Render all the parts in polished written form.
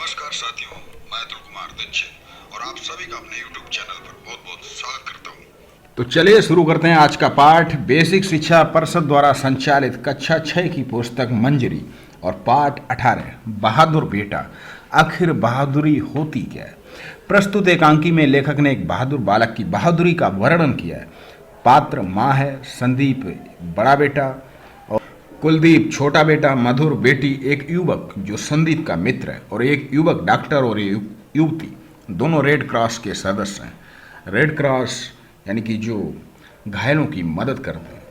नमस्कार साथियों, मैं अतुल कुमार दीक्षित और आप सभी का अपने YouTube चैनल पर बहुत बहुत स्वागत करता हूँ। तो चलिए शुरू करते हैं आज का पाठ। बेसिक शिक्षा परिषद द्वारा संचालित कक्षा 6 की पुस्तक मंजरी और पाठ 18 बहादुर बेटा, आखिर बहादुरी होती क्या है। प्रस्तुत एकांकी में लेखक ने एक बहादुर बालक की बहादुरी का वर्णन किया है। पात्र माँ है, संदीप बड़ा बेटा और कुलदीप छोटा बेटा, मधुर बेटी एक युवक जो संदीप का मित्र है, और एक युवक डॉक्टर और युवती दोनों रेड क्रॉस के सदस्य हैं। रेड क्रॉस यानी कि जो घायलों की मदद करते हैं।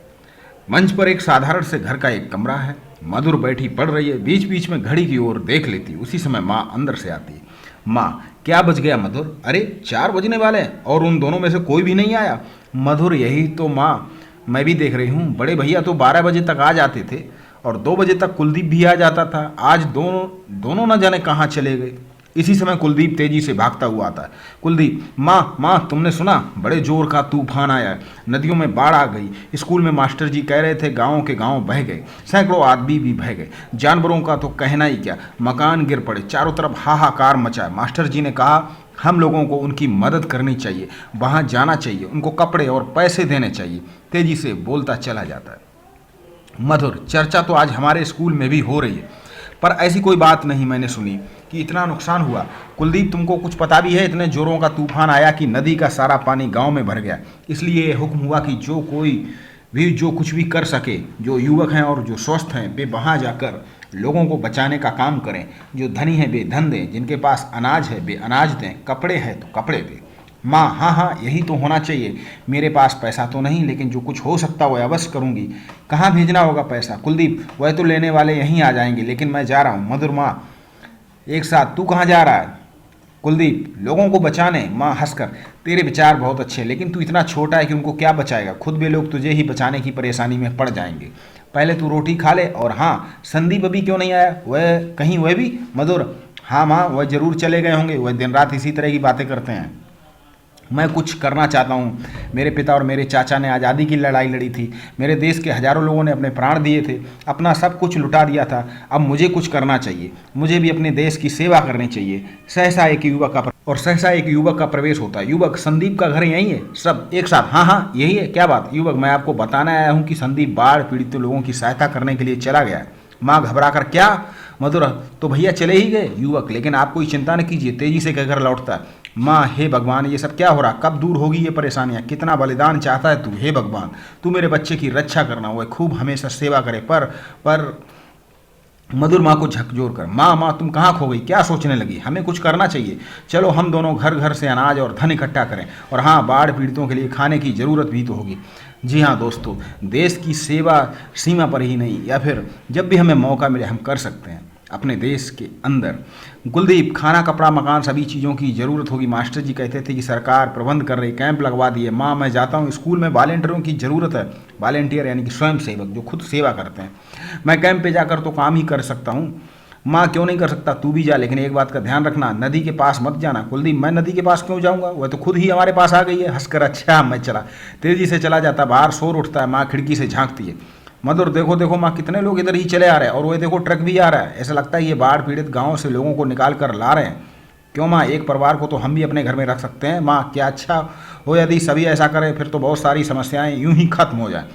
मंच पर एक साधारण से घर का एक कमरा है। मधुर बैठी पढ़ रही है, बीच बीच में घड़ी की ओर देख लेती। उसी समय माँ अंदर से आती। माँ, क्या बज गया मधुर? अरे 4 बजने वाले हैं और उन दोनों में से कोई भी नहीं आया। मधुर, यही तो माँ मैं भी देख रही हूँ। बड़े भैया तो 12 बजे तक आ जाते थे और 2 बजे तक कुलदीप भी आ जाता था। आज दोनों न जाने कहाँ चले गए। इसी समय कुलदीप तेजी से भागता हुआ आता है। कुलदीप, माँ माँ, तुमने सुना? बड़े जोर का तूफान आया है, नदियों में बाढ़ आ गई। स्कूल में मास्टर जी कह रहे थे गाँव के गाँव बह गए, सैकड़ों आदमी भी बह गए। जानवरों का तो कहना ही क्या, मकान गिर पड़े, चारों तरफ हाहाकार मचा है। मास्टर जी ने कहा हम लोगों को उनकी मदद करनी चाहिए, वहाँ जाना चाहिए, उनको कपड़े और पैसे देने चाहिए। तेजी से बोलता चला जाता है। मधुर, चर्चा तो आज हमारे स्कूल में भी हो रही है, पर ऐसी कोई बात नहीं मैंने सुनी कि इतना नुकसान हुआ। कुलदीप, तुमको कुछ पता भी है? इतने जोरों का तूफान आया कि नदी का सारा पानी गांव में भर गया। इसलिए ये हुक्म हुआ कि जो कोई भी जो कुछ भी कर सके, जो युवक हैं और जो स्वस्थ हैं, वे वहाँ जाकर लोगों को बचाने का काम करें। जो धनी हैं वे धन दें, जिनके पास अनाज है वे अनाज दें, कपड़े हैं तो कपड़े दें। माँ, हाँ हाँ, यही तो होना चाहिए। मेरे पास पैसा तो नहीं, लेकिन जो कुछ हो सकता वह अवश्य करूँगी। कहाँ भेजना होगा पैसा? कुलदीप, वह तो लेने वाले यहीं आ जाएंगे, लेकिन मैं जा रहा हूँ। मधुर, माँ एक साथ, तू कहाँ जा रहा है? कुलदीप, लोगों को बचाने। माँ हंसकर, तेरे विचार बहुत अच्छे, लेकिन तू इतना छोटा है कि उनको क्या बचाएगा? खुद वे लोग तुझे ही बचाने की परेशानी में पड़ जाएंगे। पहले तू रोटी खा ले। और हाँ, संदीप अभी क्यों नहीं आया? वह कहीं वह भी? मधुर, हाँ माँ, वह जरूर चले गए होंगे, वह दिन रात इसी तरह की बातें करते हैं। मैं कुछ करना चाहता हूँ। मेरे पिता और मेरे चाचा ने आज़ादी की लड़ाई लड़ी थी। मेरे देश के हजारों लोगों ने अपने प्राण दिए थे, अपना सब कुछ लुटा दिया था। अब मुझे कुछ करना चाहिए, मुझे भी अपने देश की सेवा करनी चाहिए। सहसा एक युवक का प्रवेश होता है। युवक, संदीप का घर यहीं है? सब एक साथ, हाँ हाँ यही है। क्या बात? युवक, मैं आपको बताने आया हूँ कि संदीप बाढ़ पीड़ित लोगों की सहायता करने के लिए चला गया है। माँ घबरा कर, क्या? मधुर, तो भैया चले ही गए। युवक, लेकिन आप कोई चिंता न कीजिए, तेजी से कहकर लौटता है। माँ, हे भगवान, ये सब क्या हो रहा? कब दूर होगी ये परेशानियाँ? कितना बलिदान चाहता है तू? हे भगवान, तू मेरे बच्चे की रक्षा करना, वह खूब हमेशा सेवा करे। पर मधुर माँ को झकझोर कर, माँ तुम कहाँ खो गई? क्या सोचने लगी? हमें कुछ करना चाहिए। चलो हम दोनों घर घर से अनाज और धन इकट्ठा करें, और हाँ, बाढ़ पीड़ितों के लिए खाने की ज़रूरत भी तो होगी। जी हाँ दोस्तों, देश की सेवा सीमा पर ही नहीं, या फिर जब भी हमें मौका मिले हम कर सकते हैं अपने देश के अंदर। कुलदीप, खाना, कपड़ा, मकान, सभी चीज़ों की ज़रूरत होगी। मास्टर जी कहते थे कि सरकार प्रबंध कर रही, कैंप लगवा दिए। माँ, मैं जाता हूँ, स्कूल में वॉलेंटियरों की ज़रूरत है। वॉलेंटियर यानी कि स्वयं सेवक, जो खुद सेवा करते हैं। मैं कैंप पे जाकर तो काम ही कर सकता हूँ। माँ, क्यों नहीं कर सकता? तू भी जा, लेकिन एक बात का ध्यान रखना, नदी के पास मत जाना। कुलदीप, मैं नदी के पास क्यों जाऊँगा? वह तो खुद ही हमारे पास आ गई है। हंसकर, अच्छा मैं चला। तेज़ी से चला जाता, बाहर शोर उठता है। माँ खिड़की से झांकती है। मधुर, देखो देखो माँ, कितने लोग इधर ही चले आ रहे हैं, और वो देखो ट्रक भी आ रहा है। ऐसा लगता है ये बाढ़ पीड़ित गाँव से लोगों को निकाल कर ला रहे हैं। क्यों माँ, एक परिवार को तो हम भी अपने घर में रख सकते हैं। माँ, क्या अच्छा हो यदि सभी ऐसा करें, फिर तो बहुत सारी समस्याएं यूं ही खत्म हो जाएं।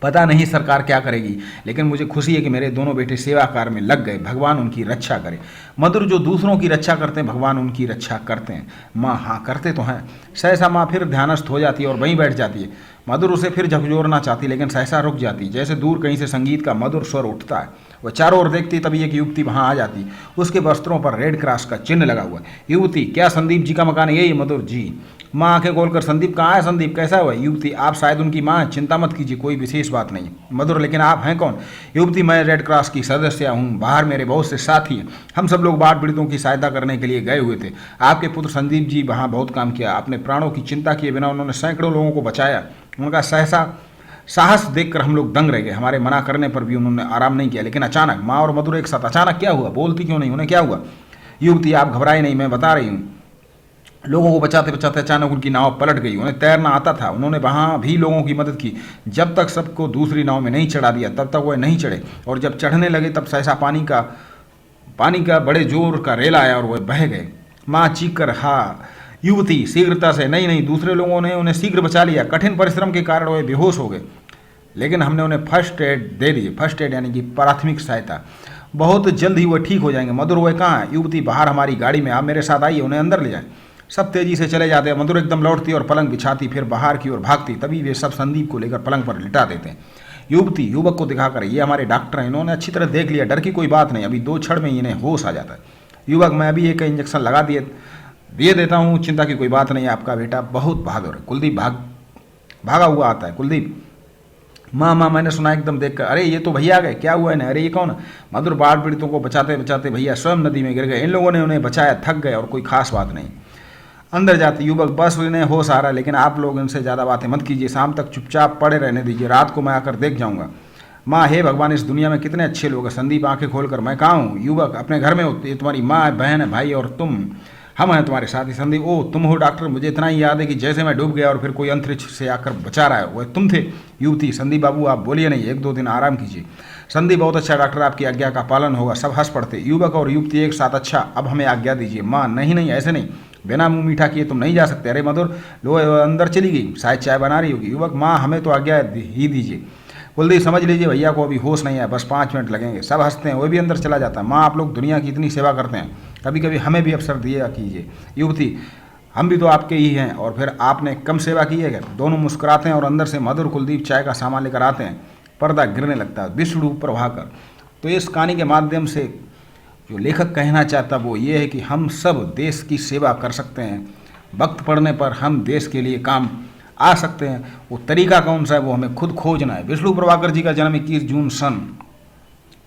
पता नहीं सरकार क्या करेगी, लेकिन मुझे खुशी है कि मेरे दोनों बेटे सेवा कार्य में लग गए। भगवान उनकी रक्षा करे। मधुर, जो दूसरों की रक्षा करते हैं भगवान उनकी रक्षा करते हैं। माँ, हाँ करते तो हैं। सहसा माँ फिर ध्यानस्थ हो जाती है और वहीं बैठ जाती है। मधुर उसे फिर झकझोरना चाहती, लेकिन सहसा रुक जाती। जैसे दूर कहीं से संगीत का मधुर स्वर उठता है। वह चारों ओर देखती, तभी एक युवती वहां आ जाती। उसके वस्त्रों पर रेड क्रॉस का चिन्ह लगा हुआ है। युवती, क्या संदीप जी का मकान है यही? मधुर, जी। माँ आंखें खोलकर, संदीप कहाँ है? संदीप कैसा हुआ? युवती, आप शायद उनकी माँ हैं, चिंता मत कीजिए, कोई विशेष बात नहीं। मधुर, लेकिन आप हैं कौन? युवती, मैं रेड क्रॉस की सदस्य हूँ, बाहर मेरे बहुत से साथी हैं। हम सब लोग बाढ़ पीड़ितों की सहायता करने के लिए गए हुए थे। आपके पुत्र संदीप जी वहाँ बहुत काम किया, अपने प्राणों की चिंता किए बिना उन्होंने सैकड़ों लोगों को बचाया। उनका सहसा साहस देखकर हम लोग दंग रह गए। हमारे मना करने पर भी उन्होंने आराम नहीं किया। लेकिन अचानक, माँ और मधुर एक साथ, अचानक क्या हुआ? बोलती क्यों नहीं? उन्हें क्या हुआ? युवती, आप घबराए नहीं, मैं बता रही हूँ। लोगों को बचाते बचाते अचानक उनकी नाव पलट गई। उन्हें तैरना आता था, उन्होंने वहाँ भी लोगों की मदद की। जब तक सबको दूसरी नाव में नहीं चढ़ा दिया तब तक वह नहीं चढ़े, और जब चढ़ने लगे तब सहसा पानी का पानी का बड़े जोर का रेला आया और वह बह गए। माँ चीख कर हा युवती शीघ्रता से नहीं, दूसरे लोगों ने उन्हें शीघ्र बचा लिया। कठिन परिश्रम के कारण वह बेहोश हो गए, लेकिन हमने उन्हें फर्स्ट एड दे दिए। फर्स्ट एड यानी कि प्राथमिक सहायता। बहुत जल्द ही वह ठीक हो जाएंगे। मधुर वह कहाँ है? युवती बाहर हमारी गाड़ी में, आप मेरे साथ आइए, उन्हें अंदर ले जाएं। सब तेजी से चले जाते हैं। मधुर एकदम लौटती और पलंग बिछाती, फिर बाहर की ओर भागती। तभी वे सब संदीप को लेकर पलंग पर लिटा देते हैं। युवती युवक को दिखाकर, ये हमारे डॉक्टर हैं, इन्होंने अच्छी तरह देख लिया, डर की कोई बात नहीं, अभी 2 क्षण में इन्हें होश आ जाता है। युवक, मैं अभी एक इंजेक्शन लगा दिए देता हूँ, चिंता की कोई बात नहीं है, आपका बेटा बहुत बहादुर है। कुलदीप भागा हुआ आता है। कुलदीप, माँ मैंने सुना एकदम देखकर, अरे ये तो भैया आ गए, क्या हुआ इन्हें? अरे ये कौन? मधुर बाढ़ पीड़ितों को बचाते बचाते भैया स्वयं नदी में गिर गए, इन लोगों ने उन्हें बचाया, थक गए और कोई खास बात नहीं। अंदर जाते युवक, बस इन्हें होश आ रहा है, लेकिन आप लोग इनसे ज़्यादा बातें मत कीजिए, शाम तक चुपचाप पड़े रहने दीजिए, रात को मैं आकर देख जाऊंगा। माँ, हे भगवान, इस दुनिया में कितने अच्छे लोग हैं। संदीप आंखें खोलकर, मैं कहाँ हूँ? युवक, अपने घर में होती है, तुम्हारी माँ बहन है, भाई और तुम, हम हैं तुम्हारे साथ ही। संदीप, ओह तुम हो डॉक्टर, मुझे इतना ही याद है कि जैसे मैं डूब गया और फिर कोई अंतरिक्ष से आकर बचा रहा है, वह तुम थे। युवती, संदीप बाबू आप बोलिए नहीं, 1-2 दिन आराम कीजिए। संदीप, बहुत अच्छा डॉक्टर, आपकी आज्ञा का पालन होगा। सब हंस पड़ते। युवक और युवती एक साथ, अच्छा अब हमें आज्ञा दीजिए। माँ, नहीं ऐसे नहीं, बिना मुंह मीठा किए तुम नहीं जा सकते। अरे मधुर, लो अंदर चली गई, शायद चाय बना रही होगी। युवक, माँ हमें तो आज्ञा ही दीजिए। कुलदीप, समझ लीजिए भैया को अभी होश नहीं है, बस 5 मिनट लगेंगे। सब हंसते हैं, वो भी अंदर चला जाता है। माँ, आप लोग दुनिया की इतनी सेवा करते हैं, कभी कभी हमें भी अवसर दिया कीजिए। युवती, हम भी तो आपके ही हैं, और फिर आपने कम सेवा की है क्या? दोनों मुस्कुराते हैं और अंदर से मधुर कुलदीप चाय का सामान लेकर आते हैं। पर्दा गिरने लगता है। विष्णु प्रभाकर। तो इस कहानी के माध्यम से जो लेखक कहना चाहता वो ये है कि हम सब देश की सेवा कर सकते हैं। वक्त पड़ने पर हम देश के लिए काम आ सकते हैं। वो तरीका कौन सा है वो हमें खुद खोजना है। विष्णु प्रभाकर जी का जन्म 21 जून सन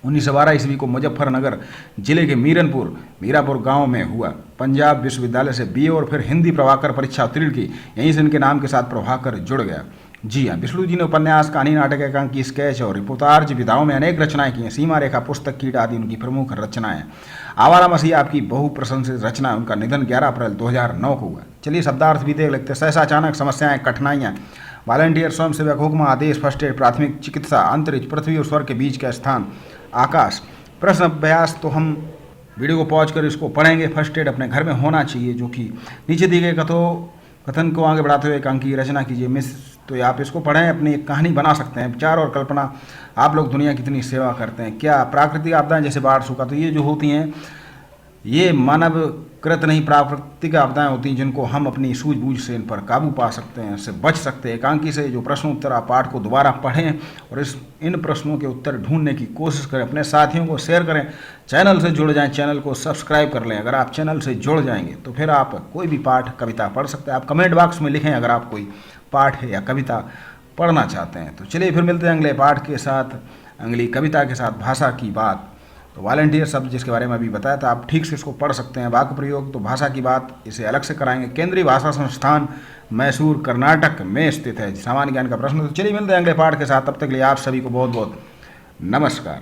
1912 ईस्वी को मुजफ्फरनगर जिले के मीरापुर गांव में हुआ। पंजाब विश्वविद्यालय से बीए और फिर हिंदी प्रभाकर परीक्षा उत्तीर्ण की। यहीं से इनके नाम के साथ प्रभाकर जुड़ गया। जी हाँ, विष्णु जी ने उपन्यास, कहानी, नाटक, एकांकी, स्केच और रिपोर्टाज विधाओं में अनेक रचनाएं की हैं। सीमा रेखा, पुस्तक, कीट आदि उनकी प्रमुख रचनाएं। आवारा मसीहा आपकी बहुप्रशंसित रचना है। उनका निधन 11 अप्रैल 2009 को हुआ। चलिए शब्दार्थ भी देख लेते हैं। सहसा, अचानक, समस्याएं, कठिनाइयाँ, वॉलंटियर, स्वयंसेवक, हुक्म, आदेश, फर्स्ट एड, प्राथमिक चिकित्सा, अंतरिक्ष, पृथ्वी और स्वर्ग के बीच का स्थान, आकाश। प्रश्न अभ्यास तो हम वीडियो को पॉज कर इसको पढ़ेंगे। फर्स्ट एड अपने घर में होना चाहिए, जो कि नीचे दिए गए कथन को आगे बढ़ाते हुए एकांकी रचना कीजिए। मिस तो आप इसको पढ़ें, अपनी एक कहानी बना सकते हैं। विचार और कल्पना, आप लोग दुनिया की कितनी सेवा करते हैं। क्या प्राकृतिक आपदाएं जैसे बाढ़, सूखा, तो ये जो होती हैं ये मानव कृत नहीं, प्राकृतिक आपदाएं होती हैं जिनको हम अपनी सूझबूझ से इन पर काबू पा सकते हैं, इससे बच सकते हैं। एकांकी से जो प्रश्न उत्तर आप पाठ को दोबारा पढ़ें और इन प्रश्नों के उत्तर ढूंढने की कोशिश करें। अपने साथियों को शेयर करें। चैनल से जुड़ जाएं, चैनल को सब्सक्राइब कर लें। अगर आप चैनल से जुड़ जाएंगे तो फिर आप कोई भी पाठ, कविता पढ़ सकते हैं। आप कमेंट बॉक्स में लिखें अगर आप कोई पाठ या कविता पढ़ना चाहते हैं। तो चलिए फिर मिलते हैं अगले पाठ के साथ, अगली कविता के साथ। भाषा की बात, तो वॉलंटियर शब्द जिसके बारे में अभी बताया था, आप ठीक से इसको पढ़ सकते हैं। वाक्य प्रयोग, तो भाषा की बात इसे अलग से कराएंगे। केंद्रीय भाषा संस्थान मैसूर कर्नाटक में स्थित है। सामान्य ज्ञान का प्रश्न। तो चलिए मिलते हैं अगले पाठ के साथ, तब तक के लिए आप सभी को बहुत बहुत नमस्कार।